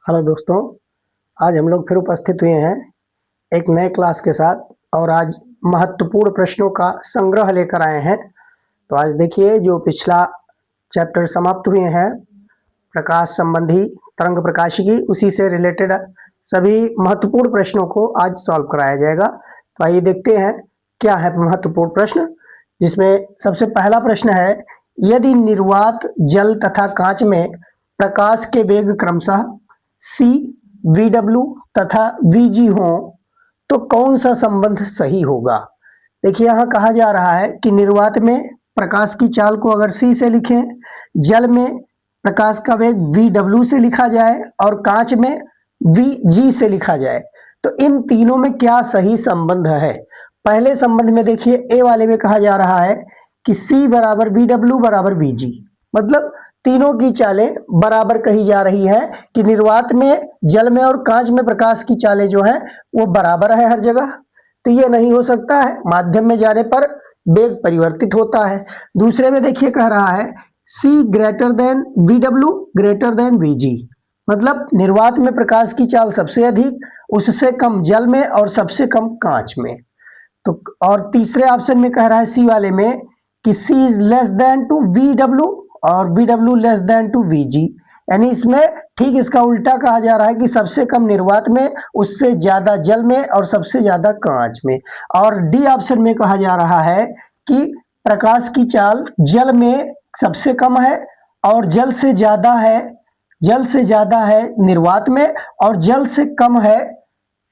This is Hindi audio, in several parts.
हेलो दोस्तों, आज हम लोग फिर उपस्थित हुए हैं एक नए क्लास के साथ और आज महत्वपूर्ण प्रश्नों का संग्रह लेकर आए हैं। तो आज देखिए, जो पिछला चैप्टर समाप्त हुए हैं प्रकाश संबंधी तरंग प्रकाशिकी, उसी से रिलेटेड सभी महत्वपूर्ण प्रश्नों को आज सॉल्व कराया जाएगा। तो आइए देखते हैं क्या है महत्वपूर्ण प्रश्न, जिसमें सबसे पहला प्रश्न है, यदि निर्वात जल तथा कांच में प्रकाश के वेग क्रमशः सी, वी डब्ल्यू तथा वी जी हो तो कौन सा संबंध सही होगा। देखिए, यहाँ कहा जा रहा है कि निर्वात में प्रकाश की चाल को अगर सी से लिखें, जल में प्रकाश का वेग वी डब्ल्यू से लिखा जाए और कांच में वी जी से लिखा जाए, तो इन तीनों में क्या सही संबंध है। पहले संबंध में देखिए, ए वाले में कहा जा रहा है कि सी बराबर वी डब्ल्यू बराबर वी जी, मतलब तीनों की चालें बराबर कही जा रही है कि निर्वात में, जल में और कांच में प्रकाश की चालें जो है वो बराबर है हर जगह। तो ये नहीं हो सकता है, माध्यम में जाने पर वेग परिवर्तित होता है। दूसरे में देखिए कह रहा है C greater than V W greater than V G, मतलब निर्वात में प्रकाश की चाल सबसे अधिक, उससे कम जल में और सबसे कम कांच में। तो और तीसरे ऑप्शन में कह रहा है सी वाले में कि C is less than two V W और V W less than two V G, यानी इसमें ठीक इसका उल्टा कहा जा रहा है कि सबसे कम निर्वात में, उससे ज्यादा जल में और सबसे ज्यादा कांच में। और डी ऑप्शन में कहा जा रहा है कि प्रकाश की चाल जल में सबसे कम है और जल से ज्यादा है निर्वात में और जल से कम है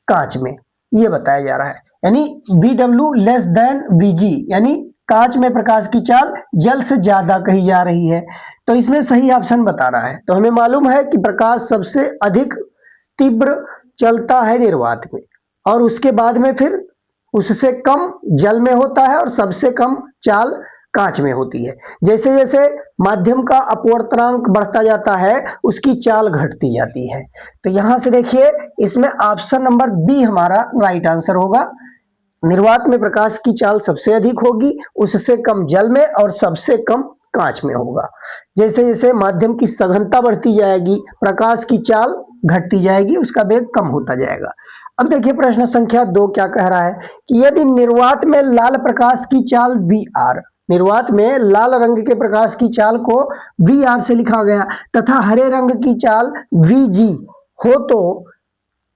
कांच में, ये बताया जा रहा है। यानी we W less then V G, यानी कांच में प्रकाश की चाल जल से ज्यादा कही जा रही है। तो इसमें सही ऑप्शन बता रहा है। तो हमें मालूम है कि प्रकाश सबसे अधिक तीव्र चलता है निर्वात में और उसके बाद में फिर उससे कम जल में होता है और सबसे कम चाल कांच में होती है। जैसे जैसे माध्यम का अपवर्तनांक बढ़ता जाता है, उसकी चाल घटती जाती है। तो यहां से देखिए, इसमें ऑप्शन नंबर बी हमारा राइट आंसर होगा। निर्वात में प्रकाश की चाल सबसे अधिक होगी, उससे कम जल में और सबसे कम कांच में होगा। जैसे जैसे माध्यम की सघनता बढ़ती जाएगी, प्रकाश की चाल घटती जाएगी, उसका वेग कम होता जाएगा। अब देखिए प्रश्न संख्या 2 क्या कह रहा है कि यदि निर्वात में लाल प्रकाश की चाल वी आर, निर्वात में लाल रंग के प्रकाश की चाल को वी आर से लिखा गया तथा हरे रंग की चाल वी जी हो, तो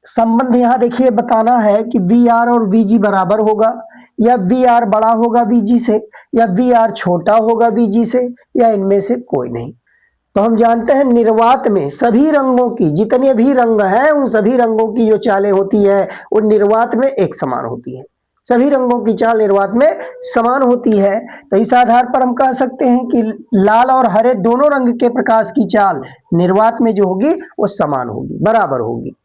संबंध यहां देखिए बताना है कि वी आर और वी जी बराबर होगा, या वी आर बड़ा होगा वी जी से, या वी आर छोटा होगा वी जी से, या इनमें से कोई नहीं। तो हम जानते हैं निर्वात में सभी रंगों की, जितने भी रंग हैं उन सभी रंगों की जो चालें होती है वो निर्वात में एक समान होती है। सभी रंगों की चाल निर्वात में समान होती है। तो इस आधार पर हम कह सकते हैं कि लाल और हरे दोनों रंग के प्रकाश की चाल निर्वात में जो होगी वो समान होगी, बराबर होगी।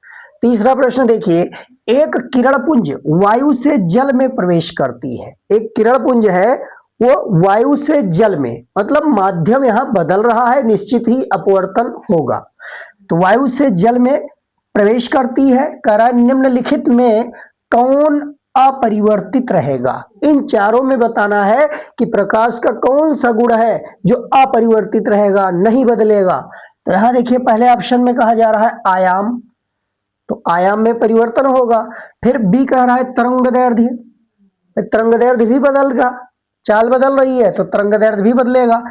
तीसरा प्रश्न देखिए, एक किरण पुंज वायु से जल में प्रवेश करती है। एक किरण पुंज है वो वायु से जल में, मतलब माध्यम यहां बदल रहा है, निश्चित ही अपवर्तन होगा। तो वायु से जल में प्रवेश करती है, कह रहा है निम्नलिखित में कौन अपरिवर्तित रहेगा। इन चारों में बताना है कि प्रकाश का कौन सा गुण है जो अपरिवर्तित रहेगा, नहीं बदलेगा। तो यहां देखिए पहले ऑप्शन में कहा जा रहा है आयाम, तो आयाम में परिवर्तन होगा। फिर बी कह रहा है तरंगदैर्ध्य, तरंगदैर्ध्य भी बदलेगा, चाल बदल रही है तो तरंगदैर्ध्य भी बदलेगा।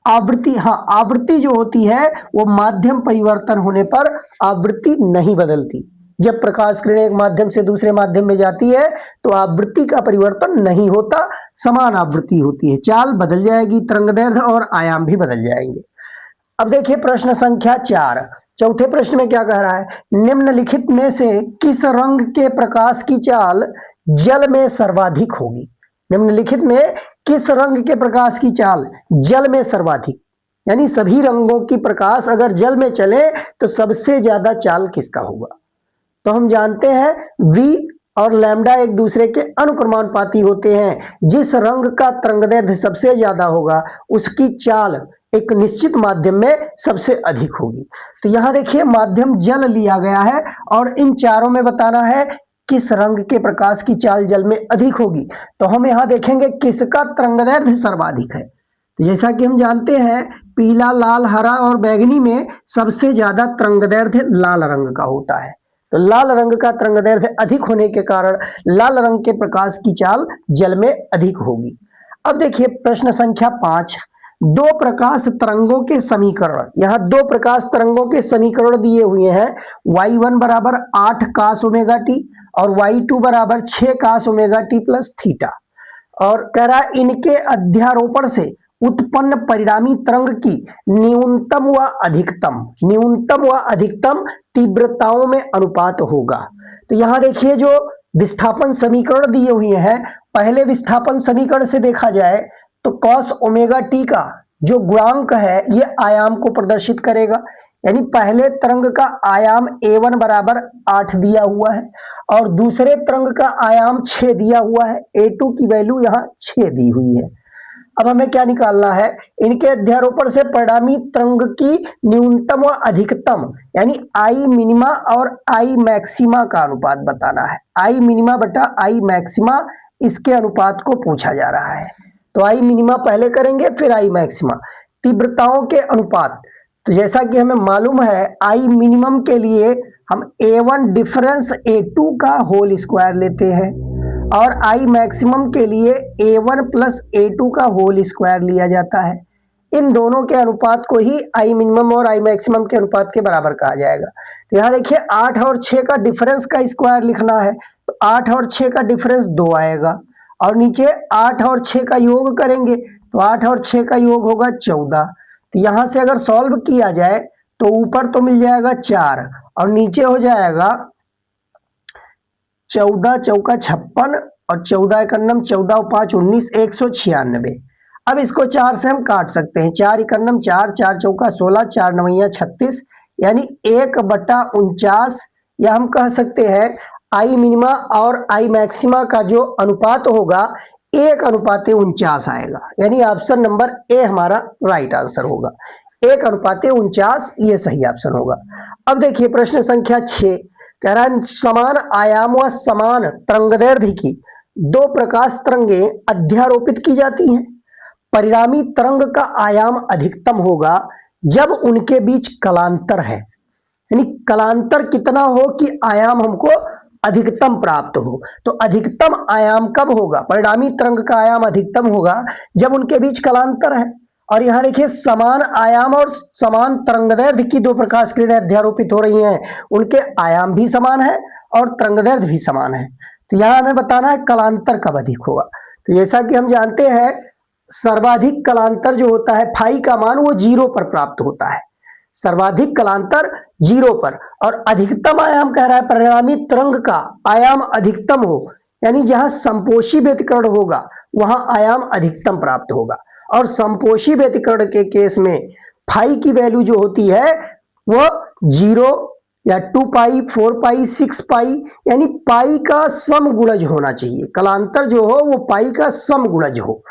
आवृत्ति, हाँ आवृत्ति जो होती है वो माध्यम परिवर्तन होने पर आवृत्ति नहीं बदलती। जब प्रकाश किरण एक माध्यम से दूसरे माध्यम में जाती है तो आवृत्ति का परिवर्तन नहीं होता, समान आवृत्ति होती है, चाल बदल जाएगी, तरंगदैर्ध्य और आयाम भी बदल जाएंगे। अब देखिए प्रश्न संख्या 4, चौथे प्रश्न में क्या कह रहा है, निम्नलिखित में से किस रंग के प्रकाश की चाल जल में सर्वाधिक होगी। निम्नलिखित में किस रंग के प्रकाश की चाल जल में सर्वाधिक, यानी सभी रंगों की प्रकाश अगर जल में चले तो सबसे ज्यादा चाल किसका होगा। तो हम जानते हैं V और लैम्डा एक दूसरे के अनुक्रमानुपाती होते हैं। जिस रंग का तरंगदैर्ध्य सबसे ज्यादा होगा उसकी चाल एक निश्चित माध्यम में सबसे अधिक होगी। तो यहां देखिए माध्यम जल लिया गया है और इन चारों में बताना है किस रंग के प्रकाश की चाल जल में अधिक होगी। तो हम यहां देखेंगे किसका तरंगदैर्ध्य सर्वाधिक है। तो जैसा कि हम जानते हैं पीला, लाल, हरा और बैंगनी में सबसे ज्यादा तरंगदैर्ध्य लाल रंग का होता है। तो लाल रंग का तरंगदैर्ध्य अधिक होने के कारण लाल रंग के प्रकाश की चाल जल में अधिक होगी। अब देखिए प्रश्न संख्या 5, दो प्रकाश तरंगों के समीकरण। यहाँ दो प्रकाश तरंगों के समीकरण दिए हुए हैं। y1 बराबर 8 cos ओमेगा टी और y2 बराबर 6 cos omega T plus theta. और कह रहा है इनके अध्यारोपण से उत्पन्न परिणामी तरंग की न्यूनतम व अधिकतम तीव्रताओं में अनुपात होगा। तो यहां देखिए जो विस्थापन समीकरण दिए हुए हैं, पहले विस्थापन समीकरण से देखा जाए तो cos ओमेगा टी का जो गुणांक है ये आयाम को प्रदर्शित करेगा। यानी पहले तरंग का आयाम a1 बराबर 8 दिया हुआ है और दूसरे तरंग का आयाम 6 दिया हुआ है। a2 की वैल्यू यहाँ 6 दी हुई है। अब हमें क्या निकालना है, इनके अध्यारोपण से परिणामी तरंग की न्यूनतम व अधिकतम यानी आई मिनिमा और आई मैक्सिमा का अनुपात बताना है। आई मिनिमा बटा आई मैक्सिमा इसके अनुपात को पूछा जा रहा है। तो आई मिनिमा पहले करेंगे फिर आई मैक्सिमा। तीव्रताओं के अनुपात, तो जैसा कि हमें मालूम है आई मिनिमम के लिए हम a1 डिफरेंस a2 का होल स्क्वायर लेते हैं और आई मैक्सिमम के लिए a1 प्लस a2 का होल स्क्वायर लिया जाता है। इन दोनों के अनुपात को ही आई मिनिमम और आई मैक्सिमम के अनुपात के बराबर कहा जाएगा। तो यहाँ देखिए 8 और 6 का डिफरेंस का स्क्वायर लिखना है तो 8 और 6 का डिफरेंस 2 आएगा और नीचे 8 और 6 का योग करेंगे तो 8 और 6 का योग होगा 14। तो यहां से अगर सॉल्व किया जाए तो ऊपर तो मिल जाएगा 4 और नीचे हो जाएगा 14 चौका 56 और 14 एकन्नम 14 और 5 19 196। अब इसको 4 से हम काट सकते हैं। 4 एकन्नम 4, 4 चौका 16, 4 नवैया 36 यानी 1/49 या हम कह सकते हैं आई मिनिमा और आई मैक्सिमा का जो अनुपात होगा 1/49 आएगा। यानी ऑप्शन नंबर ए हमारा राइट आंसर होगा। 1/49 ये सही ऑप्शन होगा। अब देखिए प्रश्न संख्या 6 कह रहा है समान आयाम व समान तरंगदैर्ध्य की दो प्रकाश तरंगें अध्यारोपित की जाती हैं। परिणामी तरंग का आयाम अधिकतम होगा जब उनके बीच कलांतर है। यानी कलांतर कितना हो कि आयाम हमको अधिकतम प्राप्त हो। तो अधिकतम आयाम कब होगा, परिणामी तरंग का आयाम अधिकतम होगा जब उनके बीच कलांतर है। और यहां देखिए समान आयाम और समान तरंगदैर्ध्य की दो प्रकाश किरणें अध्यारोपित हो रही हैं, उनके आयाम भी समान है और तरंगदैर्ध्य भी समान है। तो यहां हमें बताना है कलांतर कब अधिक होगा। तो जैसा कि हम जानते हैं सर्वाधिक कलांतर जो होता है फाई का मान वो 0 पर प्राप्त होता है। सर्वाधिक कलांतर 0 पर और अधिकतम आयाम कह रहा है परिणामी तरंग का आयाम अधिकतम हो यानी जहां संपोषी व्यतिकरण होगा वहां आयाम अधिकतम प्राप्त होगा। और संपोषी व्यतिकरण के केस में फाई की वैल्यू जो होती है वो 0 या 2 पाई 4 पाई 6 पाई यानी पाई का समगुणज होना चाहिए। कलांतर जो हो वो पाई का समगुणज हो।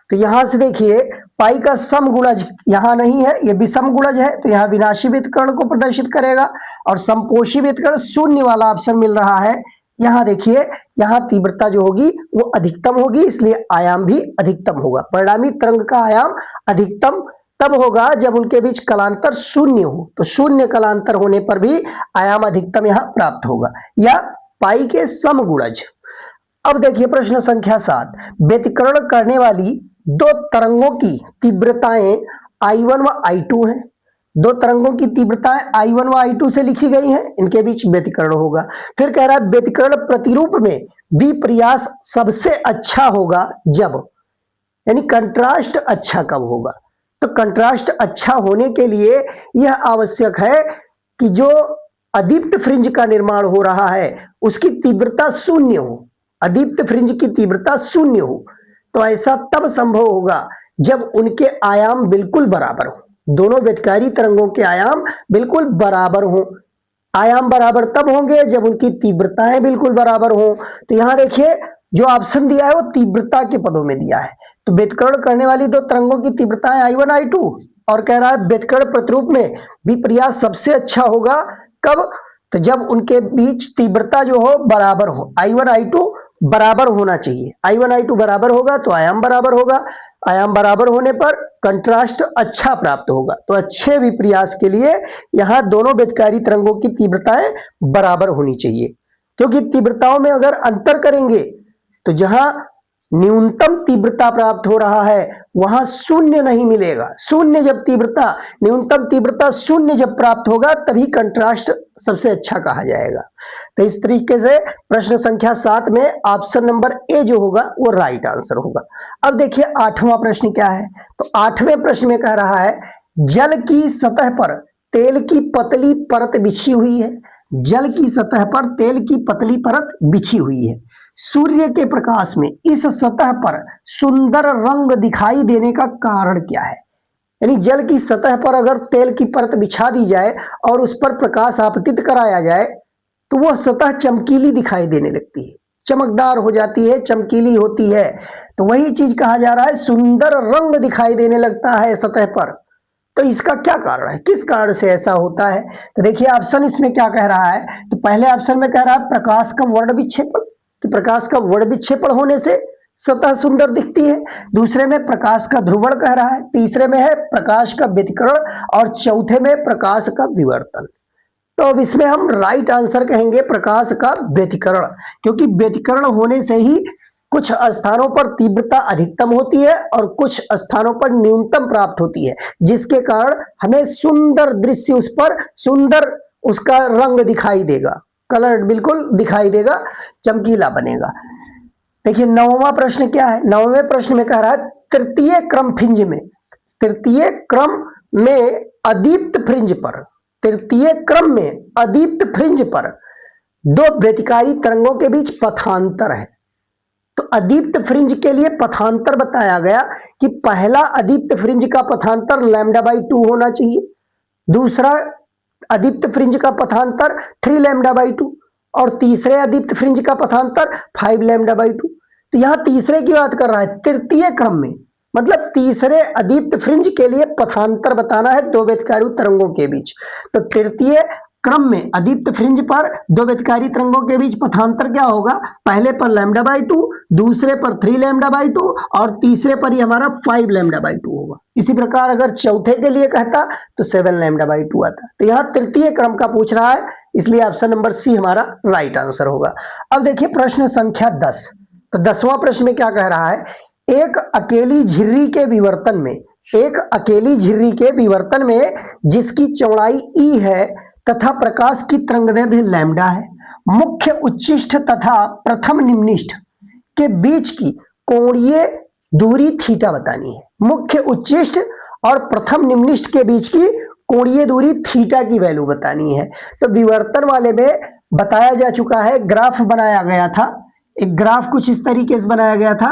तो यहां से देखिए पाई का समगुणज यहां नहीं है, ये विषम गुणज है तो यहां विनाशी व्यतिकरण को प्रदर्शित करेगा और संपोषी व्यतिकरण शून्य वाला ऑप्शन मिल रहा है। यहां देखिए यहां तीव्रता जो होगी वो अधिकतम होगी इसलिए आयाम भी अधिकतम होगा। परिणामी तरंग का आयाम अधिकतम तब होगा जब उनके बीच कलांतर शून्य हो। तो शून्य कलांतर होने पर भी आयाम अधिकतम यहां प्राप्त होगा या पाई के समगुणज। अब देखिए प्रश्न संख्या 7 व्यतिकरण करने वाली दो तरंगों की तीव्रताएं I1 व I2 हैं। दो तरंगों की तीव्रताएं I1 व I2 से लिखी गई हैं, इनके बीच व्यतिकरण होगा। फिर कह रहा है व्यतिकरण प्रतिरूप में विपर्यास सबसे अच्छा होगा जब, यानी कंट्रास्ट अच्छा कब होगा। तो कंट्रास्ट अच्छा होने के लिए यह आवश्यक है कि जो अदीप्त फ्रिंज का निर्माण हो रहा है उसकी तीव्रता शून्य हो। अदीप्त फ्रिंज की तीव्रता शून्य हो तो ऐसा तब संभव होगा जब उनके आयाम बिल्कुल बराबर हो। दोनों व्यतिकारी तरंगों के आयाम बिल्कुल बराबर हो। आयाम बराबर तब होंगे जब उनकी तीव्रताएं बिल्कुल बराबर हो। तो यहां देखिए जो ऑप्शन दिया है वो तीव्रता के पदों में दिया है। तो व्यतिकरण करने वाली दो तरंगों की तीव्रताएं I1 I2 और कह रहा है व्यतिकरण प्रतिरूप में विपर्यास सबसे अच्छा होगा कब, तो जब उनके बीच तीव्रता जो हो बराबर हो, I1 I2 बराबर होना चाहिए। I1 I2 बराबर होगा तो आयाम बराबर होगा, आयाम बराबर होने पर कंट्रास्ट अच्छा प्राप्त होगा। तो अच्छे विपर्यास के लिए यहां दोनों बेधकारी तरंगों की तीव्रताएं बराबर होनी चाहिए, क्योंकि तीव्रताओं में अगर अंतर करेंगे तो जहां न्यूनतम तीव्रता प्राप्त हो रहा है वहां शून्य नहीं मिलेगा। शून्य जब तीव्रता, न्यूनतम तीव्रता शून्य जब प्राप्त होगा तभी कंट्रास्ट सबसे अच्छा कहा जाएगा। तो इस तरीके से प्रश्न संख्या 7 में ऑप्शन नंबर ए जो होगा वो राइट आंसर होगा। अब देखिए 8वां प्रश्न क्या है। तो 8वें प्रश्न में कह रहा है जल की सतह पर तेल की पतली परत बिछी हुई है। जल की सतह पर तेल की पतली परत बिछी हुई है। सूर्य के प्रकाश में इस सतह पर सुंदर रंग दिखाई देने का कारण क्या है। यानी जल की सतह पर अगर तेल की परत बिछा दी जाए और उस पर प्रकाश आपतित कराया जाए तो वह सतह चमकीली दिखाई देने लगती है, चमकदार हो जाती है, चमकीली होती है। तो वही चीज कहा जा रहा है सुंदर रंग दिखाई देने लगता है सतह पर। तो इसका क्या कारण है, किस कारण से ऐसा होता है। तो देखिए ऑप्शन इसमें क्या कह रहा है। तो पहले ऑप्शन में कह रहा है प्रकाश का वर्ण विक्षेपण, कि प्रकाश का वर्ण विक्षेपण होने से सतह सुंदर दिखती है। दूसरे में प्रकाश का ध्रुवण कह रहा है। तीसरे में है प्रकाश का व्यतिकरण और चौथे में प्रकाश का विवर्तन। तो अब इसमें हम राइट आंसर कहेंगे प्रकाश का व्यतिकरण, क्योंकि व्यतिकरण होने से ही कुछ स्थानों पर तीव्रता अधिकतम होती है और कुछ स्थानों पर न्यूनतम प्राप्त होती है, जिसके कारण हमें सुंदर दृश्य, उस पर सुंदर उसका रंग दिखाई देगा, कलर बिल्कुल दिखाई देगा, चमकीला बनेगा। देखिए 9वां प्रश्न क्या है। 9वें प्रश्न में कह रहा है तृतीय क्रम फ्रिंज में, तृतीय क्रम में अदीप्त फ्रिंज पर, तृतीय क्रम में अदीप्त फ्रिंज पर दो व्यतिकारी तरंगों के बीच पथांतर है। तो अदीप्त फ्रिंज के लिए पथांतर बताया गया कि पहला अदीप्त फ्रिंज का पथांतर λ/2 होना चाहिए, दूसरा अदीप्त फ्रिंज का पथांतर 3 λ/2 और तीसरे अदीप्त फ्रिंज का पथांतर 5 λ/2। तो यहां तीसरे की बात कर रहा है तृतीय क्रम में, मतलब तीसरे अदीप्त फ्रिंज के लिए पथांतर बताना है दो व्यतिकारी तरंगों के बीच। तो तृतीय क्रम में अदीप्त फ्रिंज पर दो व्यतिकारी तरंगों के बीच पथांतर क्या होगा, पहले पर λ/2, दूसरे पर 3 λ/2 और तीसरे पर ही हमारा 5 λ/2 होगा। इसी प्रकार अगर चौथे के लिए कहता तो 7 λ/2 आता। तो यहां तृतीय क्रम का पूछ रहा है, इसलिए ऑप्शन नंबर सी हमारा राइट आंसर होगा। अब देखिए प्रश्न संख्या 10। तो 10वां प्रश्न में क्या कह रहा है, एक अकेली झिर्री के विवर्तन में, एक अकेली झिर्री के विवर्तन में जिसकी चौड़ाई ई है तथा प्रकाश की तरंगदैर्घ्य लैम्डा है, मुख्य उच्चिष्ट तथा प्रथम निम्निष्ठ के बीच की कोणीय दूरी थीटा बतानी है। मुख्य उच्चिष्ट और प्रथम निम्निष्ठ के बीच की कोणीय दूरी थीटा की वैल्यू बतानी है। तो विवर्तन वाले में बताया जा चुका है, ग्राफ बनाया गया था, एक ग्राफ कुछ इस तरीके से बनाया गया था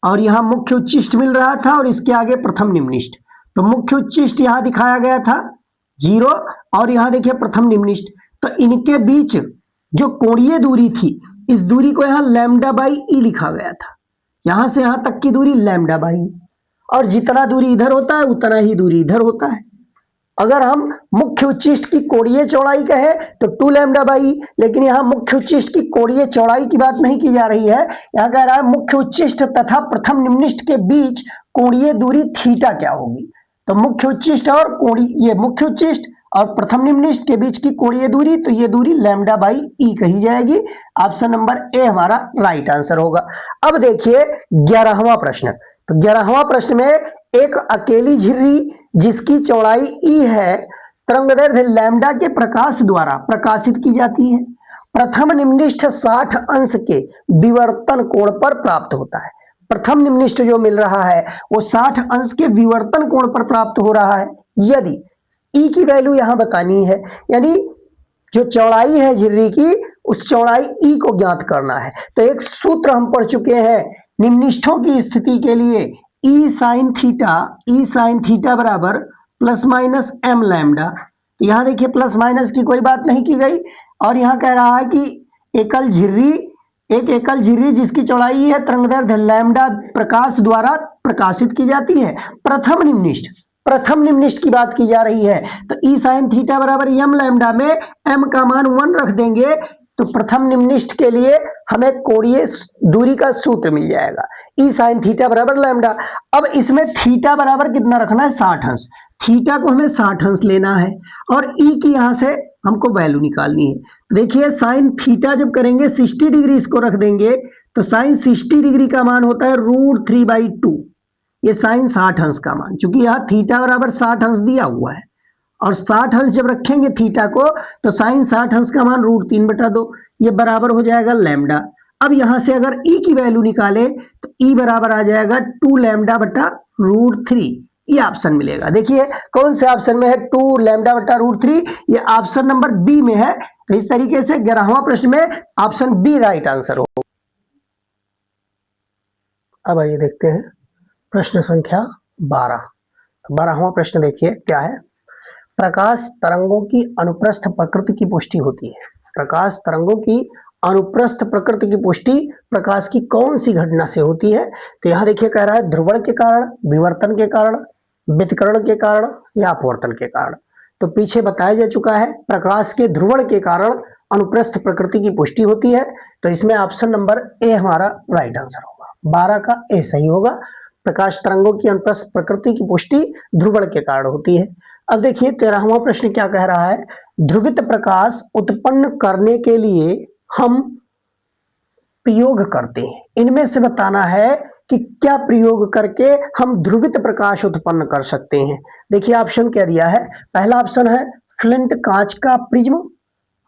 और यहां मुख्य उच्चिष्ट मिल रहा था और इसके आगे प्रथम निम्निष्ठ। तो मुख्य उच्चिष्ट यहां दिखाया गया था 0 और यहां देखिए प्रथम निम्निष्ठ। तो इनके बीच जो कोणीय दूरी थी, इस दूरी को यहां λ/e लिखा गया था। यहां से यहां तक की दूरी λ/e, और जितना दूरी इधर होता है उतना ही दूरी इधर होता है। अगर हम मुख्य उच्चिष्ट की कोणीय चौड़ाई कहें तो 2 λ/e, लेकिन यहां मुख्य उच्चिष्ट की कोणीय चौड़ाई की बात नहीं की जा रही है। यहां कह रहा है मुख्य उच्चिष्ट तथा प्रथम निम्निष्ठ के बीच कोणीय दूरी थीटा क्या होगी। तो मुख्य उच्चिष्ट और कोणीय, ये मुख्य उच्चिष्ट और प्रथम निम्निष्ठ के बीच की कोणीय दूरी, तो ये दूरी λ/e कही जाएगी। ऑप्शन नंबर ए हमारा राइट आंसर होगा। अब देखिए 11वां प्रश्न। तो 11वां प्रश्न में एक अकेली झिर्री जिसकी चौड़ाई ई है, तरंगदैर्घ्य लैम्डा के प्रकाश द्वारा प्रकाशित की जाती है, प्रथम निम्निष्ठ 60 अंश के विवर्तन कोण पर प्राप्त होता है। प्रथम निम्निष्ठ जो मिल रहा है वो 60 अंश के विवर्तन कोण पर प्राप्त हो रहा है। यदि ई की वैल्यू यहां बतानी है, यानी जो चौड़ाई है झिर्री की, उस चौड़ाई ई को ज्ञात करना है। तो एक सूत्र हम पढ़ चुके हैं निम्निष्ठों की स्थिति के लिए, ई साइन थीटा बराबर प्लस माइनस एम लैम्डा। तो यहां देखिए प्लस माइनस की कोई बात नहीं की गई और यहां कह रहा है कि एक एकल झिर्री जिसकी चौड़ाई है तरंगदैर्घ्य लैम्डा प्रकाश द्वारा प्रकाशित की जाती है। प्रथम निम्निष्ठ की बात की जा रही है। तो ई साइन थीटा बराबर एम लैम्डा में एम का मान 1 रख देंगे, तो प्रथम निम्निष्ठ के लिए हमें कोणीय दूरी का सूत्र मिल जाएगा, ई साइन थीटा बराबर लैम्डा। अब इसमें थीटा बराबर कितना रखना है, 60 अंश। थीटा को हमें 60 अंश लेना है और ई की यहां से हमको वैल्यू निकालनी है। देखिए साइन थीटा जब करेंगे 60 डिग्री इसको रख देंगे तो साइन 60 डिग्री का मान होता है √3/2। ये साइन 60 अंश का मान, चूंकि यहाँ थीटा बराबर 60 अंश दिया हुआ है और 60 अंश जब रखेंगे थीटा को तो साइन 60 अंश का मान √3/2, ये बराबर हो जाएगा लैम्डा। अब यहां से अगर ई की वैल्यू निकाले तो ई बराबर आ जाएगा 2 लैम्डा बटा √3। ये ऑप्शन मिलेगा। देखिए कौन से ऑप्शन में है 2 लैम्डा बटा √3, ये ऑप्शन नंबर बी में है। तो इस तरीके से 11वां प्रश्न में ऑप्शन बी राइट आंसर हो। अब आइए देखते हैं प्रश्न संख्या 12। 12वां प्रश्न देखिए क्या है। प्रकाश तरंगों की अनुप्रस्थ प्रकृति की पुष्टि होती है। प्रकाश तरंगों की अनुप्रस्थ प्रकृति की पुष्टि प्रकाश की कौन सी घटना से होती है? तो यहां देखिए कह रहा है ध्रुवण के कारण, विवर्तन के कारण, वितकरण के कारण या अपवर्तन के कारण। तो पीछे बताया जा चुका है प्रकाश के ध्रुवण के कारण अनुप्रस्थ प्रकृति की पुष्टि होती है। तो इसमें ऑप्शन नंबर ए हमारा राइट आंसर होगा, 12 का ए सही होगा। प्रकाश तरंगों की अनुप्रस्थ प्रकृति की पुष्टि ध्रुवण के कारण होती है। अब देखिए 13वां प्रश्न क्या कह रहा है। ध्रुवित प्रकाश उत्पन्न करने के लिए हम प्रयोग करते हैं, इनमें से बताना है कि क्या प्रयोग करके हम ध्रुवित प्रकाश उत्पन्न कर सकते हैं। देखिए ऑप्शन क्या दिया है। पहला ऑप्शन है फ्लिंट कांच का प्रिज्म,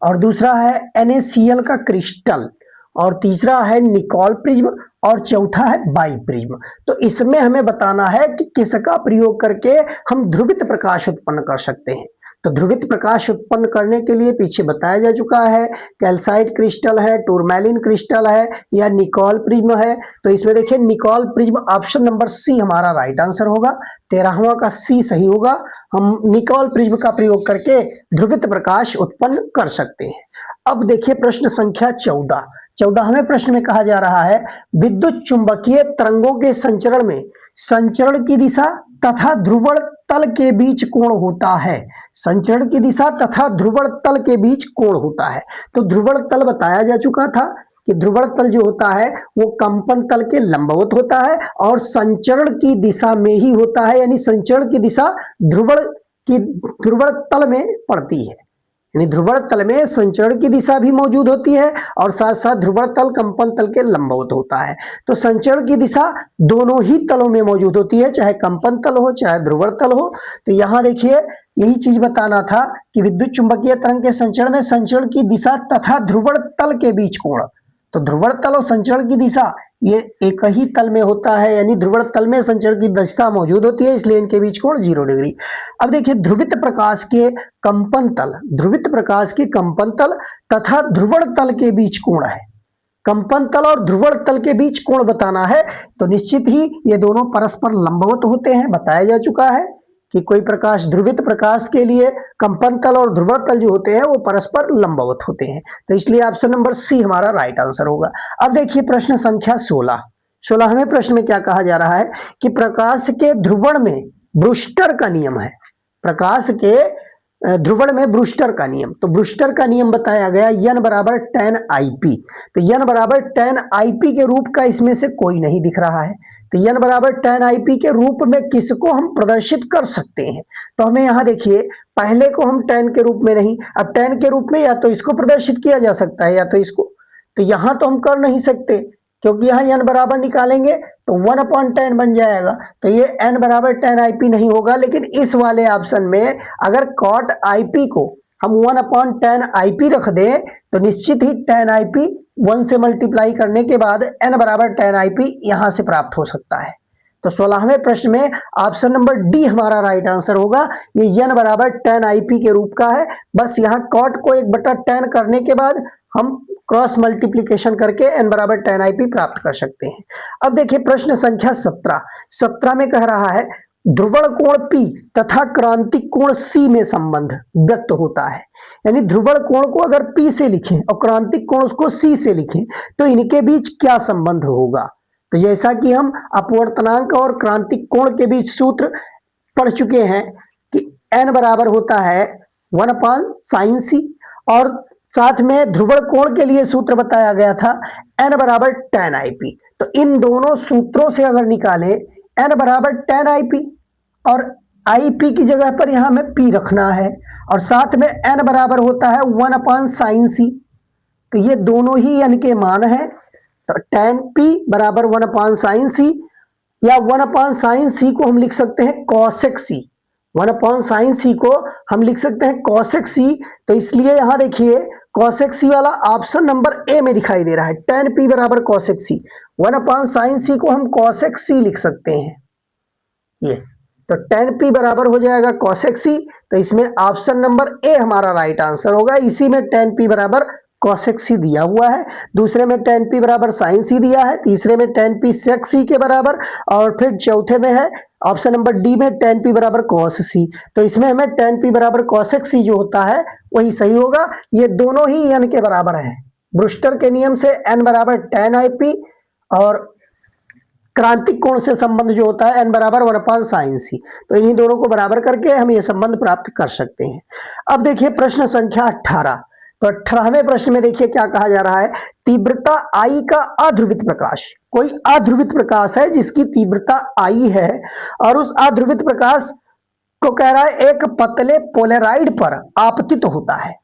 और दूसरा है NaCl का क्रिस्टल, और तीसरा है निकोल प्रिज्म, और चौथा है बाई प्रिज्म। तो इसमें हमें बताना है कि किसका प्रयोग करके हम ध्रुवित प्रकाश उत्पन्न कर सकते हैं। तो ध्रुवित प्रकाश उत्पन्न करने के लिए पीछे बताया जा चुका है कैल्साइट क्रिस्टल है, टूरमैलिन क्रिस्टल है या निकोल प्रिज्म है। तो इसमें देखिए Nicol prism option number C हमारा राइट आंसर होगा। 13वां का सी सही होगा। हम निकोल प्रिज्म का प्रयोग करके ध्रुवित प्रकाश उत्पन्न कर सकते हैं। अब देखिए प्रश्न संख्या 14। 14वें प्रश्न में कहा जा रहा है विद्युत चुंबकीय तरंगों के संचरण में संचरण की दिशा तथा ध्रुवण तल के बीच कोण होता है। संचरण की दिशा तथा ध्रुवण तल के बीच कोण होता है। तो ध्रुवण तल बताया जा चुका था कि ध्रुवण तल जो होता है वो कंपन तल के लंबवत होता है और संचरण की दिशा में ही होता है, यानी संचरण की दिशा ध्रुवण तल में पड़ती है। यानी ध्रुवण तल में संचरण की दिशा भी मौजूद होती है और साथ साथ ध्रुवण तल कंपन तल के लंबवत होता है। तो संचरण की दिशा दोनों ही तलों में मौजूद होती है, चाहे कंपन तल हो चाहे ध्रुवण तल हो। तो यहाँ देखिए यही चीज बताना था कि विद्युत चुंबकीय तरंग के संचरण में संचरण की दिशा तथा ध्रुवण तल के बीच कोण। तो ध्रुवण तल और संचरण की दिशा ये एक ही तल में होता है, यानी ध्रुवण तल में संचरण की दिशा मौजूद होती है, इसलिए इनके बीच कोण 0 डिग्री। अब देखिए ध्रुवित प्रकाश के कंपन तल, ध्रुवित प्रकाश के कंपन तल तथा ध्रुवण तल के बीच कोण है। कंपन तल और ध्रुवण तल के बीच कोण बताना है तो निश्चित ही ये दोनों परस्पर लंबवत होते हैं। बताया जा चुका है कि कोई प्रकाश ध्रुवित प्रकाश के लिए कंपन तल और ध्रुवण तल जो होते हैं वो परस्पर लंबवत होते हैं। तो इसलिए ऑप्शन नंबर सी हमारा राइट आंसर होगा। अब देखिए प्रश्न संख्या 16। 16वें प्रश्न में क्या कहा जा रहा है कि प्रकाश के ध्रुवण में ब्रूस्टर का नियम है। प्रकाश के ध्रुवण में ब्रूस्टर का नियम, तो ब्रूस्टर का नियम बताया गया n बराबर 10 IP। तो n बराबर 10 IP के रूप का इसमें से कोई नहीं दिख रहा है। तो n बराबर 10 IP के रूप में किसको हम प्रदर्शित कर सकते हैं? तो हमें यहाँ देखिए पहले को हम 10 के रूप में नहीं, अब 10 के रूप में या तो इसको प्रदर्शित किया जा सकता है या तो इसको। तो यहाँ तो हम कर नहीं सकते क्योंकि यहाँ n बराबर निकालेंगे तो 1/10 बन जाएगा। तो ये n बराबर 10 IP नहीं होगा, लेकिन इस वाले ऑप्शन में अगर cot IP को हम 1/10 IP रख दें तो निश्चित ही 10 IP 1 से मल्टीप्लाई करने के बाद n बराबर 10 IP यहां से प्राप्त हो सकता है। तो 16वें प्रश्न में ऑप्शन नंबर डी हमारा राइट आंसर होगा। ये n बराबर 10 IP के रूप का है। बस यहाँ cot को 1/10 करने के बाद हम क्रॉस मल्टीप्लीकेशन करके n बराबर 10 IP प्राप्त कर सकते हैं। अब देखिए प्रश्न संख्या 17। 17 में कह रहा है ध्रुवण कोण P तथा क्रांतिक कोण C में संबंध व्यक्त होता है। यानी ध्रुवण कोण को अगर P से लिखें और क्रांतिक कोण उसको C से लिखें तो इनके बीच क्या संबंध होगा? तो जैसा कि हम अपवर्तनांक और क्रांतिक कोण के बीच सूत्र पढ़ चुके हैं कि n बराबर होता है 1/sin C और साथ में ध्रुवण कोण के लिए सूत्र बताया गया था n बराबर tan IP। तो इन दोनों सूत्रों से अगर निकाले n बराबर tan IP और IP की जगह पर यहां हमें P रखना है, और साथ में n बराबर होता है 1/sin c। तो ये दोनों ही n के मान है। तो tan P बराबर 1/sin c, या 1/sin c को हम लिख सकते हैं cosec c। 1/sin c को हम लिख सकते हैं cosec c। तो इसलिए यहां देखिए cosec c वाला ऑप्शन नंबर ए में दिखाई दे रहा है, tan p बराबर cosec c। 1/sin c को हम cosec c लिख सकते हैं ये। तो tan p बराबर हो जाएगा cosec c। तो इसमें ऑप्शन नंबर ए हमारा राइट आंसर होगा। इसी में tan p बराबर cosec c दिया हुआ है, दूसरे में tan p बराबर sin c दिया है, तीसरे में tan p sec c के बराबर, और फिर चौथे में है ऑप्शन नंबर डी में tan p बराबर cos c। तो इसमें हमें tan p बराबर cosec c जो होता है वही सही होगा। ये दोनों ही n के बराबर है। ब्रूस्टर के नियम से n बराबर tan IP और क्रांतिक कोण से संबंध जो होता है n बराबर 1/sin c। तो इन्हीं दोनों को बराबर करके हम ये संबंध प्राप्त कर सकते हैं। अब देखिए प्रश्न संख्या 18। तो 18वें प्रश्न में देखिए क्या कहा जा रहा है, तीव्रता I का अध्रुवित प्रकाश। कोई अध्रुवित प्रकाश है जिसकी तीव्रता I है, और उस अध्रुवित प्रकाश को कह रहा है एक पतले पोलराइड पर आपतित होता है।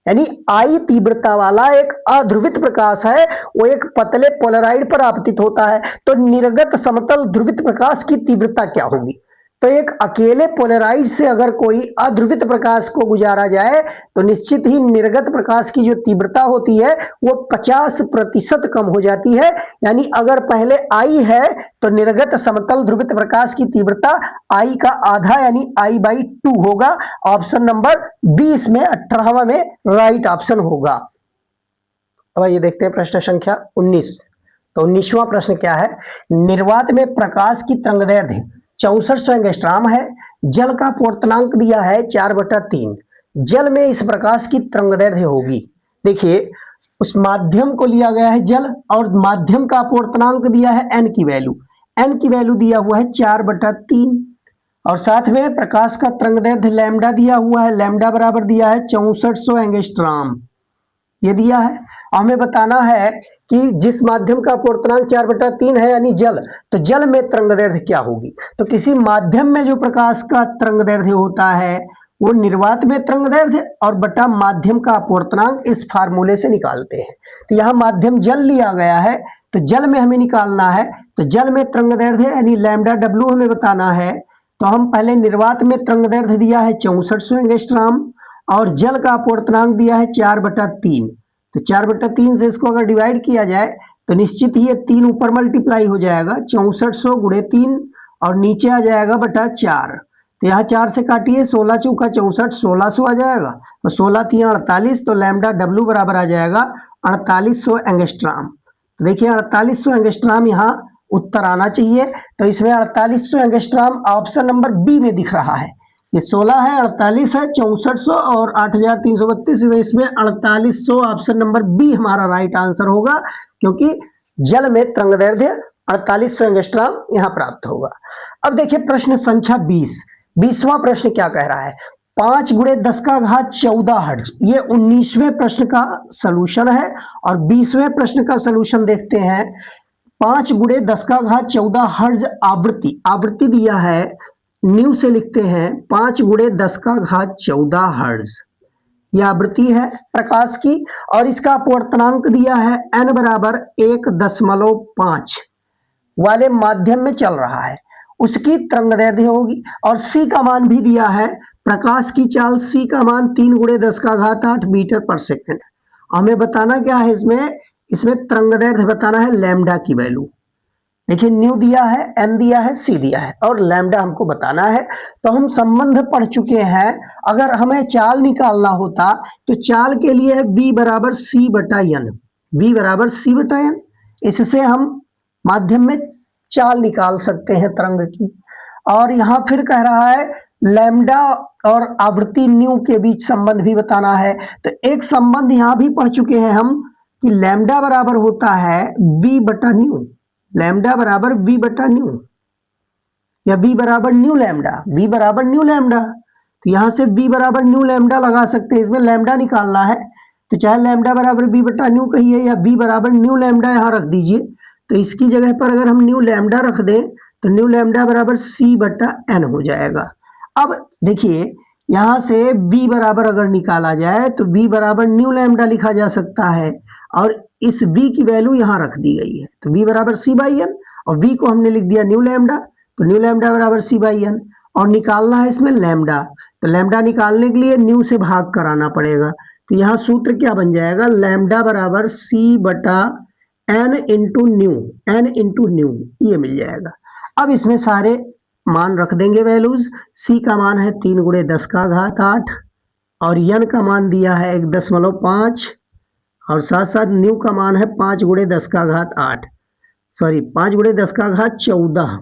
यानी I तीव्रता वाला एक अध्रुवित प्रकाश है, वो एक पतले पोलराइड पर आपतित होता है। तो निर्गत समतल ध्रुवित प्रकाश की तीव्रता क्या होगी? तो एक अकेले पोलराइड से अगर कोई अध्रुवित प्रकाश को गुजारा जाए तो निश्चित ही निर्गत प्रकाश की जो तीव्रता होती है वो 50% कम हो जाती है। यानी अगर पहले I है तो निर्गत समतल ध्रुवित प्रकाश की तीव्रता I का आधा यानी I/2 होगा। ऑप्शन नंबर 20 में 18वां में राइट ऑप्शन होगा। अब ये देखते हैं प्रश्न संख्या 19। तो 19वां प्रश्न क्या है, निर्वात में प्रकाश की तरंगदैर्ध्य 6400 एंगस्ट्रॉम है, जल का अपवर्तनांक दिया है 4/3। जल में इस प्रकाश की तरंगदैर्ध्य होगी। देखिए उस माध्यम को लिया गया है जल, और माध्यम का अपवर्तनांक दिया है n की वैल्यू। n की वैल्यू दिया हुआ है 4/3, और साथ में प्रकाश का तरंगदैर्ध्य लैम्डा दिया हुआ है। लैम्डा बराबर दिया है 6400 एंगस्ट्रॉम, ये दिया है। हमें बताना है कि जिस माध्यम का अपवर्तनांक 4/3 है यानी जल, तो जल में तरंगदैर्ध्य क्या होगी। तो किसी माध्यम में जो प्रकाश का तरंगदैर्ध्य होता है वो निर्वात में तरंगदैर्ध्य और बटा माध्यम का अपवर्तनांक इस फार्मूले से निकालते हैं। तो यहाँ माध्यम जल लिया गया है, तो जल में हमें निकालना है। तो जल में तरंगदैर्ध्य यानी लैम्डा W हमें बताना है। तो हम पहले निर्वात में तरंगदैर्ध्य दिया है 6400 एंगस्ट्रॉम, और जल का अपवर्तनांक दिया है 4/3। तो 4/3 से इसको अगर डिवाइड किया जाए तो निश्चित ही ये 3 ऊपर मल्टीप्लाई हो जाएगा, 6400 × 3, और नीचे आ जाएगा बटा 4। तो यहाँ 4 से काटिए, 16 चौका 64, 1600 आ जाएगा, और 16 3 48। तो लैम्डा W बराबर आ जाएगा 4800 एंगस्ट्रॉम। तो देखिए 4800 एंगस्ट्रॉम यहाँ उत्तर आना चाहिए। तो इसमें 4800 एंगस्ट्रॉम ऑप्शन नंबर बी में दिख रहा है। ये 16 है, 48 है, 6400 और 8332। इसमें 4800 ऑप्शन नंबर बी हमारा राइट आंसर होगा, क्योंकि जल में तरंगदैर्ध्य 4800 एंगस्ट्रॉम यहाँ प्राप्त होगा। अब देखिए प्रश्न संख्या 20। 20वां प्रश्न क्या कह रहा है, 5 × 10⁻14 हर्ट्ज। ये 19वें प्रश्न का सलूशन है, और 20वें प्रश्न का सलूशन देखते हैं। 5 × 10⁻14 हर्ट्ज आवृत्ति, आवृत्ति दिया है न्यू से लिखते हैं 5 × 10⁻14 हर्ट्ज, यह आवृत्ति है प्रकाश की, और इसका अपवर्तनांक दिया है n बराबर 1.5 वाले माध्यम में चल रहा है, उसकी तरंगदैर्ध्य होगी। और c का मान भी दिया है, प्रकाश की चाल c का मान 3 × 10⁸ मीटर/सेकंड। हमें बताना क्या है, इसमें तरंगदैर्ध्य बताना है लैम्डा की वैल्यू। देखिए न्यू दिया है, n दिया है, c दिया है, और लैम्डा हमको बताना है। तो हम संबंध पढ़ चुके हैं। अगर हमें चाल निकालना होता तो चाल के लिए है b बराबर c/n, b बराबर c/n। इससे हम माध्यम में चाल निकाल सकते हैं तरंग की। और यहाँ फिर कह रहा है लैम्डा और आवृत्ति न्यू के बीच संबंध भी बताना है। तो एक संबंध यहाँ भी पढ़ चुके हैं हम कि लैम्डा बराबर होता है b/न्यू, लैम्डा बराबर v/न्यू, या v बराबर न्यू लैम्डा, v बराबर न्यू लैम्डा। तो यहां से v बराबर न्यू लैम्डा लगा सकते हैं, इसमें लैम्डा निकालना है। तो चाहे लैम्डा बराबर बी बटा न्यू कहिए या बी बराबर न्यू लैम्डा यहाँ रख दीजिए। तो इसकी जगह पर अगर हम न्यू लैम्डा रख दें तो न्यू लैम्डा बराबर सी बटा एन हो जाएगा। अब देखिए यहाँ से b बराबर अगर निकाला जाए तो b बराबर न्यू लैम्डा लिखा जा सकता है और इस b की वैल्यू यहाँ रख दी गई है। तो b बराबर सी बाई एन और v को हमने लिख दिया न्यू लैम्डा, तो न्यू लैम्डा बराबर सी बाई एन और निकालना है इसमें लैम्डा। तो लैम्डा निकालने के लिए न्यू से भाग कराना पड़ेगा। तो यहाँ सूत्र क्या बन जाएगा, लैम्डा बराबर सी बटा एन इंटू न्यू, ये मिल जाएगा। अब इसमें सारे मान रख देंगे वैल्यूज। सी का मान है 3 गुणे 10 का घात 8 और एन का मान दिया है 1.5 और साथ साथ न्यू का मान है 5 गुणे 10 का घात 8, सॉरी 5 गुणे 10 का घात 14,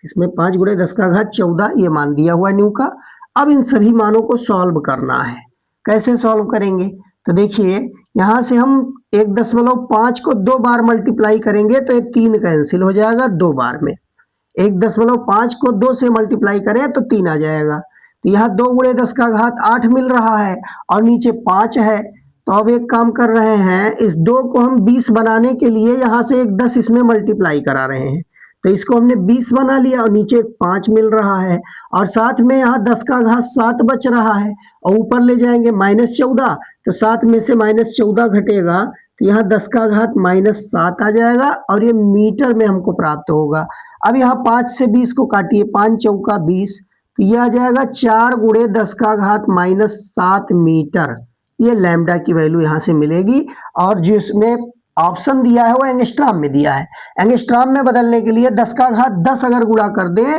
इसमें 5 गुणे 10 का घात 14 ये मान दिया हुआ न्यू का। अब इन सभी मानों को सॉल्व करना है। कैसे सॉल्व करेंगे, तो देखिए यहाँ से हम 1.5 को 2 बार मल्टीप्लाई करेंगे तो ये 3 कैंसिल हो जाएगा 2 बार में। 1.5 को 2 से मल्टीप्लाई करें तो 3 आ जाएगा। तो यहाँ 2 गुणे 10 का घात 8 मिल रहा है और नीचे 5 है। तो अब एक काम कर रहे हैं, इस 2 को हम 20 बनाने के लिए यहाँ से एक 10 इसमें मल्टीप्लाई करा रहे हैं। तो इसको हमने 20 बना लिया और नीचे 5 मिल रहा है और साथ में यहाँ 10 का घात 7 बच रहा है और ऊपर ले जाएंगे -14, तो 7 में से -14 घटेगा तो यहाँ 10 का घात -7 आ जाएगा और ये मीटर में हमको प्राप्त होगा। अब यहाँ 5 से 20 को काटिए, 5 चौका 20, तो ये आ जाएगा 4 गुणे 10 का घात -7 मीटर। ये लैम्डा की वैल्यू यहाँ से मिलेगी और जिसमें ऑप्शन दिया है वो एंगस्ट्रॉम में दिया है। एंगस्ट्रॉम में बदलने के लिए 10 का घात 10 अगर गुणा कर दें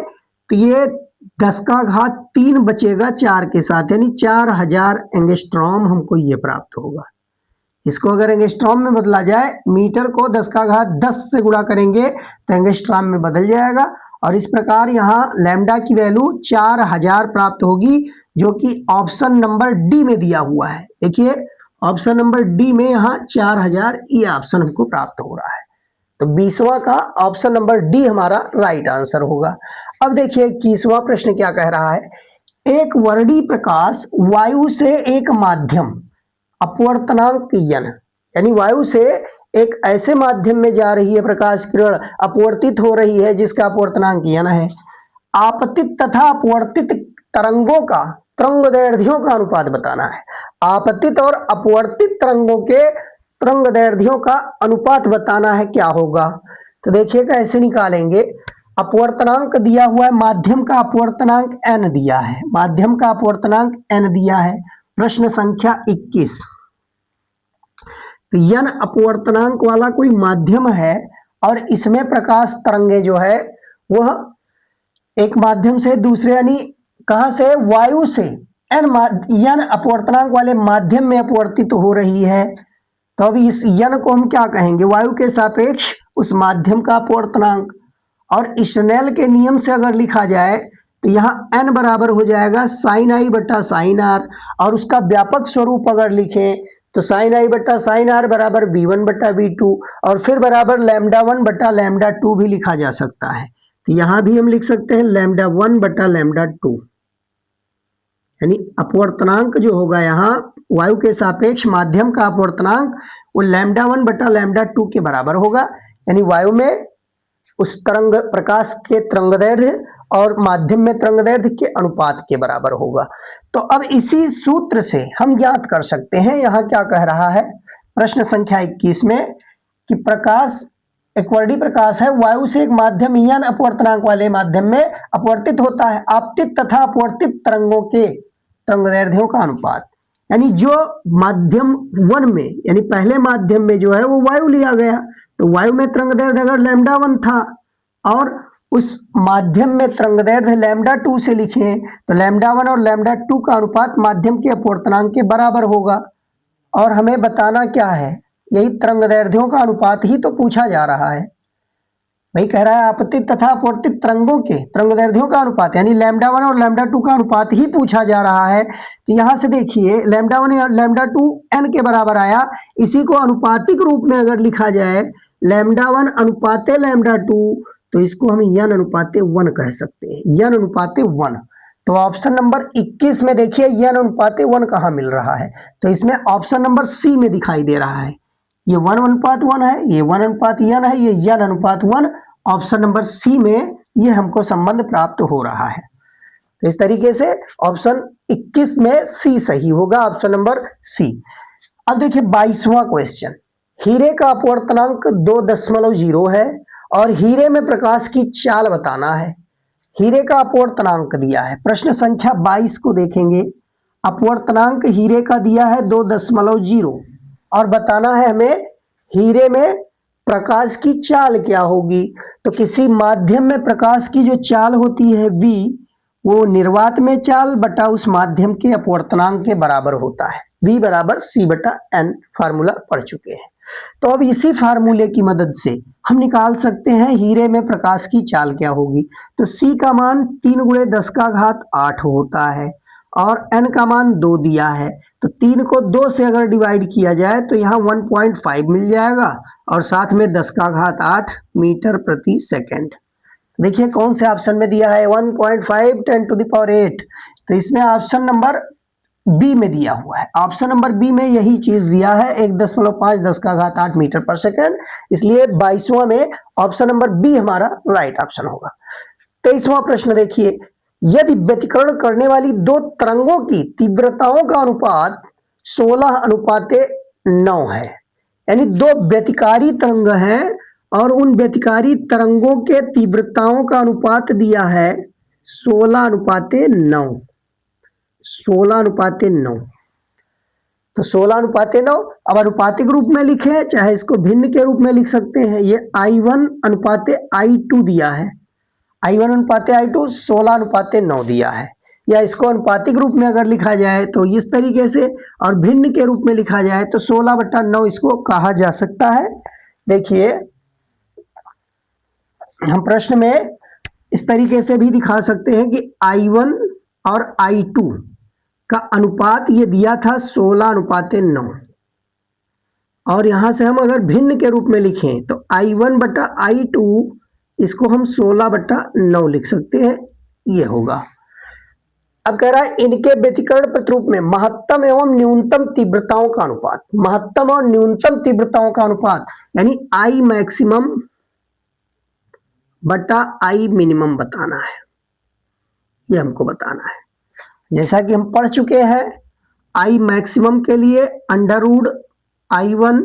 तो ये 10 का घात 3 बचेगा 4 के साथ, यानी 4000 एंगस्ट्रॉम हमको ये प्राप्त होगा। इसको अगर एंगस्ट्रॉम में बदला जाए, मीटर को 10 का घात 10 से गुणा करेंगे तो एंगस्ट्रॉम में बदल जाएगा और इस प्रकार यहाँ लैम्डा की वैल्यू 4000 प्राप्त होगी, जो कि ऑप्शन नंबर डी में दिया हुआ है। देखिए ऑप्शन नंबर डी में यहाँ 4000 ये ऑप्शन हमको प्राप्त हो रहा है। तो 20वां का ऑप्शन नंबर डी हमारा राइट आंसर होगा। अब देखिए 21वां प्रश्न क्या कह रहा है, एक वर्णी प्रकाश वायु से एक माध्यम अपवर्तनांक यन, यानी वायु से एक ऐसे माध्यम में जा रही है प्रकाश किरण, अपवर्तित हो रही है जिसका अपवर्तनांक यन है। आपतित तथा अपवर्तित तरंगों का तरंगदैर्ध्यों का अनुपात बताना है। आपतित और अपवर्तित तरंगों के तरंगदैर्ध्यों का अनुपात बताना है, क्या होगा। तो देखिए कैसे निकालेंगे, अपवर्तनांक दिया हुआ है, माध्यम का अपवर्तनांक n दिया है, माध्यम का अपवर्तनांक n दिया है, प्रश्न संख्या 21। तो n अपवर्तनांक वाला कोई माध्यम है और इसमें प्रकाश तरंगे जो है वह एक माध्यम से दूसरे, यानी कहां से, वायु से n अपवर्तनांक वाले माध्यम में अपवर्तित हो रही है। तो अभी इस n को हम क्या कहेंगे, वायु के सापेक्ष उस माध्यम का अपवर्तनांक। और स्नेल के नियम से अगर लिखा जाए तो यहाँ n बराबर हो जाएगा साइन आई बटा साइन आर, और उसका व्यापक स्वरूप अगर लिखें तो साइन आई बटा साइन आर बराबर b1 बटा b2 और फिर बराबर λ1 बटा λ2 भी लिखा जा सकता है। तो यहाँ भी हम लिख सकते हैं λ1 बटा λ2, यानी अपवर्तनांक जो होगा यहाँ वायु के सापेक्ष माध्यम का अपवर्तनांक वो λ1 बटा λ2 के बराबर होगा, यानी वायु में उस तरंग प्रकाश के तरंगदैर्ध्य और माध्यम में तरंगदैर्ध्य के अनुपात के बराबर होगा। तो अब इसी सूत्र से हम ज्ञात कर सकते हैं, यहाँ क्या कह रहा है प्रश्न संख्या 21 में कि प्रकाश एक वर्णी प्रकाश है, वायु से एक माध्यम n अपवर्तनांक वाले माध्यम में अपवर्तित होता है। आपतित तथा अपवर्तित तरंगों के तरंगदैर्ध्यों का अनुपात, यानी जो माध्यम 1 में, यानी पहले माध्यम में जो है वो वायु लिया गया, तो वायु में तरंगदैर्ध्य अगर λ1 था और उस माध्यम में तरंगदैर्ध्य λ2 से लिखें तो λ1 और λ2 का अनुपात माध्यम के अपवर्तनांक के बराबर होगा। और हमें बताना क्या है, यही तरंगदैर्ध्यों का अनुपात ही तो पूछा जा रहा है। वही कह रहा है आपतित तथा अपवर्तित तरंगों के तरंगदैर्ध्यों का अनुपात, यानी λ1 और λ2 का अनुपात ही पूछा जा रहा है। तो यहाँ से देखिए λ1 और λ2 n के बराबर आया, इसी को अनुपातिक रूप में अगर लिखा जाए λ1 अनुपाते λ2 तो इसको हम n अनुपाते 1 कह सकते हैं, n अनुपाते 1। तो ऑप्शन नंबर 21 में देखिए n अनुपात 1 कहाँ मिल रहा है, तो इसमें ऑप्शन नंबर सी में दिखाई दे रहा है। ये 1 अनुपात 1 है, ये 1 अनुपात n है, ये n अनुपात 1, ऑप्शन नंबर सी में ये हमको संबंध प्राप्त हो रहा है। तो इस तरीके से ऑप्शन 21 में सी सही होगा, ऑप्शन नंबर सी। अब देखिए 22वां क्वेश्चन, हीरे का अपवर्तनांक 2.0 है और हीरे में प्रकाश की चाल बताना है। हीरे का अपवर्तनांक दिया है, प्रश्न संख्या 22 को देखेंगे। अपवर्तनांक हीरे का दिया है 2.0 और बताना है हमें हीरे में प्रकाश की चाल क्या होगी। तो किसी माध्यम में प्रकाश की जो चाल होती है v, वो निर्वात में चाल बटा उस माध्यम के अपवर्तनांक के बराबर होता है। v बराबर c बटा n फार्मूला पढ़ चुके हैं। तो अब इसी फार्मूले की मदद से हम निकाल सकते हैं हीरे में प्रकाश की चाल क्या होगी। तो c का मान 3 × 10⁸ होता है और n का मान 2 दिया है। तो 3 को 2 से अगर डिवाइड किया जाए तो यहाँ 1.5 मिल जाएगा और साथ में 10⁸ मीटर प्रति सेकंड। देखिए कौन से ऑप्शन में दिया है 1.5 10⁸ तो इसमें ऑप्शन नंबर बी में दिया हुआ है। ऑप्शन नंबर बी में यही चीज दिया है 1.5 10⁸ मीटर पर सेकंड, इसलिए 22वां में ऑप्शन नंबर बी हमारा राइट ऑप्शन होगा। 23वां प्रश्न देखिए, यदि व्यतिकरण करने वाली दो तरंगों की तीव्रताओं का अनुपात 16:9 है, यानी दो व्यतिकारी तरंग हैं और उन व्यतिकारी तरंगों के तीव्रताओं का अनुपात दिया है 16:9। 16:9 तो 16:9 अब अनुपातिक रूप में लिखे, चाहे इसको भिन्न के रूप में लिख सकते हैं। ये I1:I2 दिया है, I1:I2 16:9 दिया है, या इसको अनुपातिक रूप में अगर लिखा जाए तो इस तरीके से, और भिन्न के रूप में लिखा जाए तो 16/9 इसको कहा जा सकता है। देखिए हम प्रश्न में इस तरीके से भी दिखा सकते हैं कि I1 और I2 का अनुपात ये दिया था 16:9 और यहां से हम अगर भिन्न के रूप में लिखें तो I1/I2 इसको हम 16/9 लिख सकते हैं, ये होगा। अब कह रहा है इनके व्यतिकरण प्रतिरूप में महत्तम एवं न्यूनतम तीव्रताओं का अनुपात, महत्तम और न्यूनतम तीव्रताओं का अनुपात यानी I मैक्सिमम बटा I मिनिमम बताना है, ये हमको बताना है। जैसा कि हम पढ़ चुके हैं, I मैक्सिमम के लिए √I1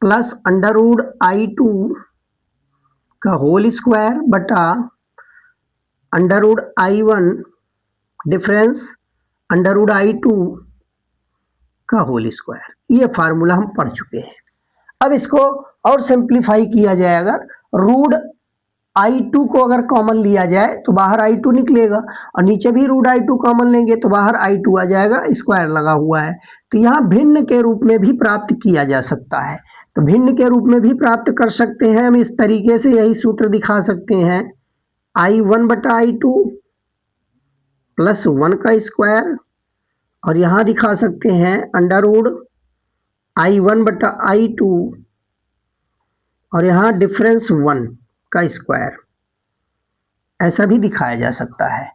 प्लस √I2 का होल स्क्वायर बटा √I1 डिफरेंस √I2 का होल स्क्वायर, ये फार्मूला हम पढ़ चुके हैं। अब इसको और सिंप्लीफाई किया जाए, अगर √I2 को अगर कॉमन लिया जाए तो बाहर I2 निकलेगा और नीचे भी √I2 कॉमन लेंगे तो बाहर I2 आ जाएगा, स्क्वायर लगा हुआ है। तो यहाँ भिन्न के रूप में भी प्राप्त किया जा सकता है, तो भिन्न के रूप में भी प्राप्त कर सकते हैं हम इस तरीके से, यही सूत्र दिखा सकते हैं I1/I2 प्लस 1 का स्क्वायर, और यहाँ दिखा सकते हैं √I1/I2 और यहाँ डिफरेंस 1 का स्क्वायर, ऐसा भी दिखाया जा सकता है।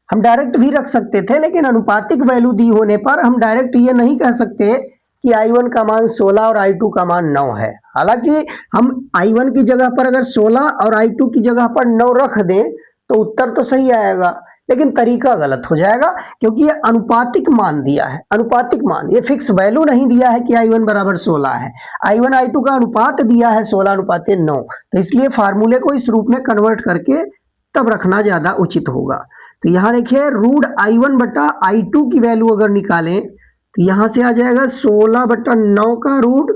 हम डायरेक्ट भी रख सकते थे, लेकिन अनुपातिक वैल्यू दी होने पर हम डायरेक्ट ये नहीं कह सकते कि I1 का मान 16 और I2 का मान 9 है। हालांकि हम I1 की जगह पर अगर 16 और I2 की जगह पर 9 रख दें तो उत्तर तो सही आएगा, लेकिन तरीका गलत हो जाएगा, क्योंकि ये अनुपातिक मान दिया है। अनुपातिक मान, ये फिक्स वैल्यू नहीं दिया है कि I1 बराबर 16 है। I1 I2 का अनुपात दिया है 16:9, तो इसलिए फार्मूले को इस रूप में कन्वर्ट करके तब रखना ज्यादा उचित होगा। तो यहाँ देखिए √I1/I2 की वैल्यू अगर निकालें तो यहाँ से आ जाएगा 16/9 का रूट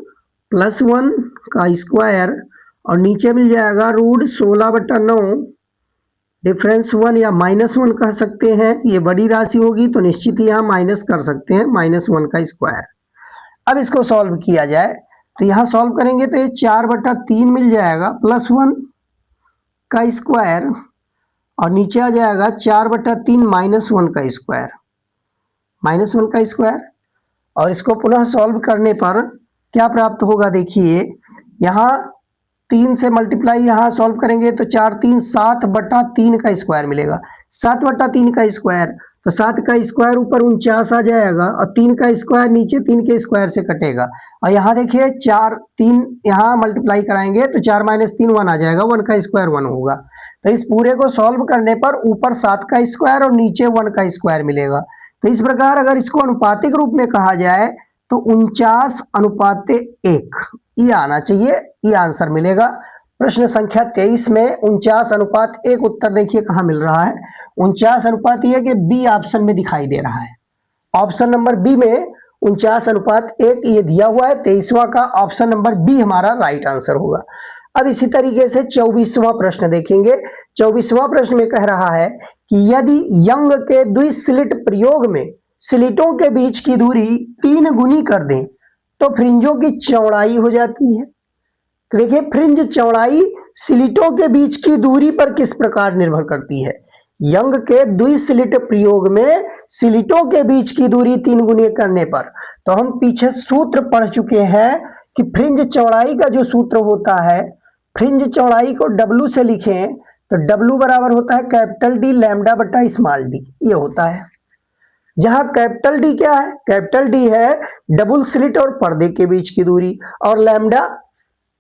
प्लस 1 का स्क्वायर, और नीचे मिल जाएगा √16/9 डिफरेंस 1 या -1 कह सकते हैं। ये बड़ी राशि होगी तो निश्चित ही यहाँ माइनस कर सकते हैं, -1 का स्क्वायर। अब इसको सॉल्व किया जाए तो यहाँ सॉल्व करेंगे तो ये 4/3 मिल जाएगा प्लस 1 का स्क्वायर, और नीचे आ जाएगा 4/3 -1 का स्क्वायर, -1 का स्क्वायर। और इसको पुनः सॉल्व करने पर क्या प्राप्त होगा, देखिए यहाँ 3 से मल्टीप्लाई यहाँ सॉल्व करेंगे तो 4 3 7/3 का स्क्वायर मिलेगा। 7/3 का स्क्वायर, तो 7 का स्क्वायर ऊपर 49 आ जाएगा और 3 का स्क्वायर नीचे 3 के स्क्वायर से कटेगा। और यहाँ देखिए 4 3 यहाँ मल्टीप्लाई कराएंगे तो 4 - 3 1 आ जाएगा, 1 का स्क्वायर 1 होगा। तो इस पूरे को सॉल्व करने पर ऊपर 7 का स्क्वायर और नीचे 1 का स्क्वायर मिलेगा। तो इस प्रकार अगर इसको अनुपातिक रूप में कहा जाए तो 49/1 ये आना चाहिए, ये आंसर मिलेगा। प्रश्न संख्या 23 में 49/1 उत्तर देखिए कहाँ मिल रहा है। 49/1 के बी ऑप्शन में दिखाई दे रहा है। ऑप्शन नंबर बी में 49/1 ये दिया हुआ है। 23वां का ऑप्शन नंबर बी हमारा राइट आंसर होगा। अब इसी तरीके से 24वां प्रश्न देखेंगे। 24वां प्रश्न में कह रहा है कि यदि यंग के द्विस्लिट प्रयोग में स्लिटों के बीच की दूरी 3 गुनी कर दें तो फ्रिंजों की चौड़ाई हो जाती है। तो देखिए फ्रिंज चौड़ाई स्लिटों के बीच की दूरी पर किस प्रकार निर्भर करती है। यंग के द्विस्लिट प्रयोग में स्लिटों के बीच की दूरी 3 गुनी करने पर, तो हम पीछे सूत्र पढ़ चुके हैं कि फ्रिंज चौड़ाई का जो सूत्र होता है, फ्रिंज चौड़ाई को W से लिखें तो W बराबर होता है कैपिटल D लैम्डा बटा स्मॉल d, ये होता है। जहां कैपिटल D क्या है, कैपिटल D है डबल स्लिट और पर्दे के बीच की दूरी, और लैम्डा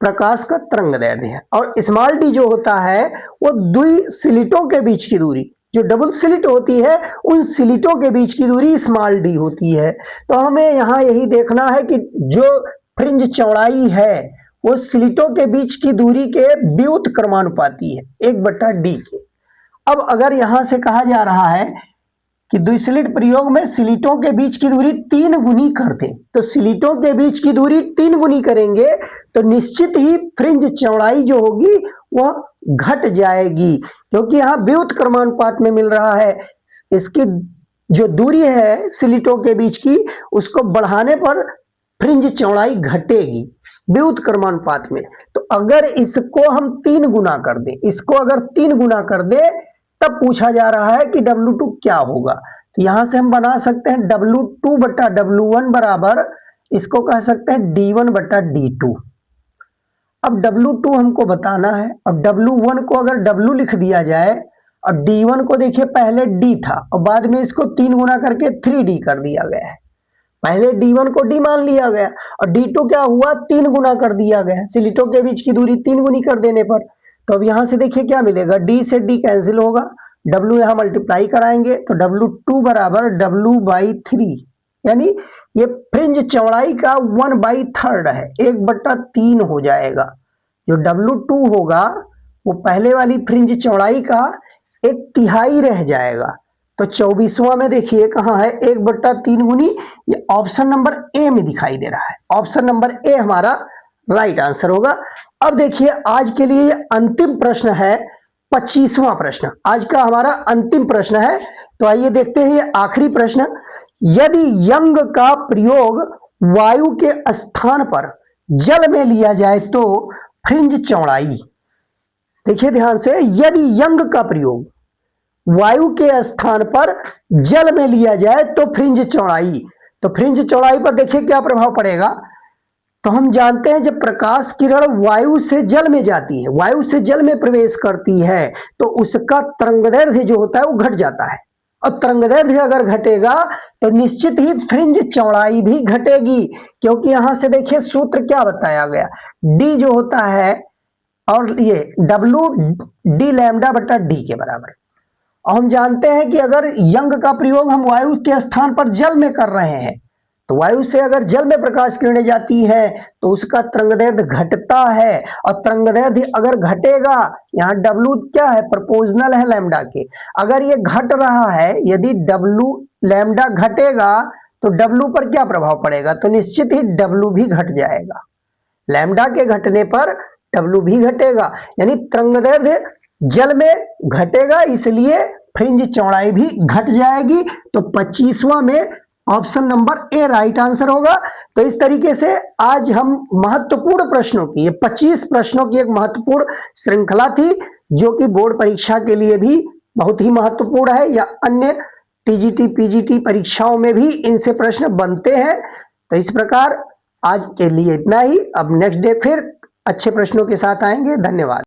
प्रकाश का तरंगदैर्ध्य है, और स्मॉल d जो होता है वो द्विस्लिटों के बीच की दूरी, जो डबल स्लिट होती है उन स्लिटों के बीच की दूरी स्मॉल d होती है। तो हमें यहाँ यही देखना है कि जो फ्रिंज चौड़ाई है वो स्लिटों के बीच की दूरी के व्युत्क्रमानुपाती है 1/d के। अब अगर यहां से कहा जा रहा है कि द्विस्लिट प्रयोग में स्लिटों के बीच की दूरी 3 गुनी कर दें, तो स्लिटों के बीच की दूरी 3 गुनी करेंगे तो निश्चित ही फ्रिंज चौड़ाई जो होगी वह घट जाएगी, क्योंकि यहाँ व्युत्क्रमानुपात में मिल रहा है। इसकी जो दूरी है स्लिटों के बीच की उसको बढ़ाने पर फ्रिंज चौड़ाई घटेगी व्युत्क्रमानुपात में। तो अगर इसको हम 3 गुना कर दें, इसको अगर 3 गुना कर दें तब पूछा जा रहा है कि W2 क्या होगा। तो यहां से हम बना सकते हैं W2/W1 बराबर, इसको कह सकते हैं D1/D2। अब W2 हमको बताना है, अब W1 को अगर W लिख दिया जाए, अब D1 को देखिए पहले D था और बाद में इसको 3 गुना करके 3D कर दिया गया है। पहले D1 को D मान लिया गया और D2 क्या हुआ 3 गुना कर दिया गया, स्लिटों के बीच की दूरी 3 गुनी कर देने पर। तो अब यहां से देखिए क्या मिलेगा, D से D कैंसिल होगा, W यहां मल्टीप्लाई कराएंगे तो W2 बराबर W/3, यानी ये फ्रिंज चौड़ाई का 1/3 है, 1/3 हो जाएगा। जो W2 होगा वो पहले वाली फ्रिंज चौड़ाई का 1/3 रह जाएगा। तो 24वां में देखिए कहाँ है 1/3 गुनी, ये ऑप्शन नंबर ए में दिखाई दे रहा है। ऑप्शन नंबर ए हमारा राइट आंसर होगा। अब देखिए आज के लिए अंतिम प्रश्न है 25वां प्रश्न, आज का हमारा अंतिम प्रश्न है। तो आइए देखते हैं ये आखिरी प्रश्न। यदि यंग का प्रयोग वायु के स्थान पर जल में लिया जाए तो फ्रिंज चौड़ाई, देखिए ध्यान से, यदि यंग का प्रयोग वायु के स्थान पर जल में लिया जाए तो फ्रिंज चौड़ाई, तो फ्रिंज चौड़ाई पर देखिए क्या प्रभाव पड़ेगा। तो हम जानते हैं जब प्रकाश किरण वायु से जल में जाती है, वायु से जल में प्रवेश करती है तो उसका तरंगदैर्ध्य जो होता है वो घट जाता है, और तरंगदैर्ध्य अगर घटेगा तो निश्चित ही फ्रिंज चौड़ाई भी घटेगी, क्योंकि यहां से देखिए सूत्र क्या बताया गया, D जो होता है और ये W D λ/D के बराबर। और हम जानते हैं कि अगर यंग का प्रयोग हम वायु के स्थान पर जल में कर रहे हैं तो वायु से अगर जल में प्रकाश किरणें जाती है तो उसका तरंगदैर्ध्य घटता है, और तरंगदैर्ध्य अगर घटेगा, यहाँ W क्या है प्रोपोर्शनल है लैम्डा के, अगर ये घट रहा है, यदि W लैम्डा घटेगा तो W पर क्या प्रभाव पड़ेगा, तो निश्चित ही W भी घट जाएगा, लैम्डा के घटने पर W भी घटेगा, यानी तरंगदैर्ध्य जल में घटेगा, इसलिए फ्रिंज चौड़ाई भी घट जाएगी। तो 25वां में option number A right answer होगा। तो इस तरीके से आज हम महत्वपूर्ण प्रश्नों की, ये 25 प्रश्नों की एक महत्वपूर्ण श्रृंखला थी जो कि बोर्ड परीक्षा के लिए भी बहुत ही महत्वपूर्ण है, या अन्य TGT PGT परीक्षाओं में भी इनसे प्रश्न बनते हैं। तो इस प्रकार आज के लिए इतना ही, अब नेक्स्ट डे फिर अच्छे प्रश्नों के साथ आएंगे। धन्यवाद।